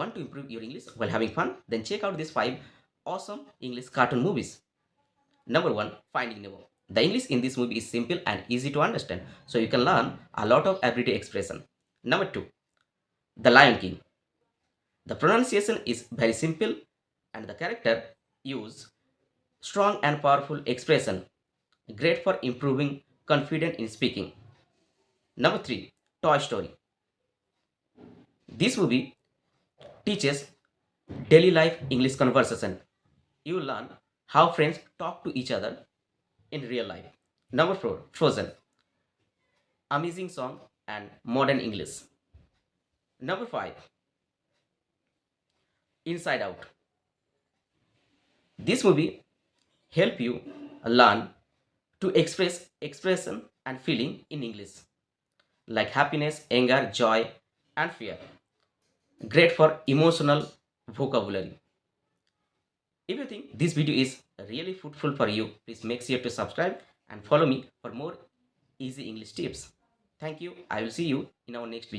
Want to improve your English while having fun? Then check out these 5 awesome English cartoon movies. Number 1, Finding Nemo. The English in this movie is simple and easy to understand, so you can learn a lot of everyday expression. Number 2, The Lion King. The pronunciation is very simple and the character use strong and powerful expression, great for improving confidence in speaking. Number 3, Toy Story. This movie teaches daily life English conversation. You learn how friends talk to each other in real life. Number 4, Frozen. Amazing song and modern English. Number 5, Inside Out. This movie help you learn to express expression and feeling in English like happiness, anger, joy and fear. Great for emotional vocabulary. If you think this video is really fruitful for you, please make sure to subscribe and follow me for more easy English tips. Thank you. I will see you in our next video.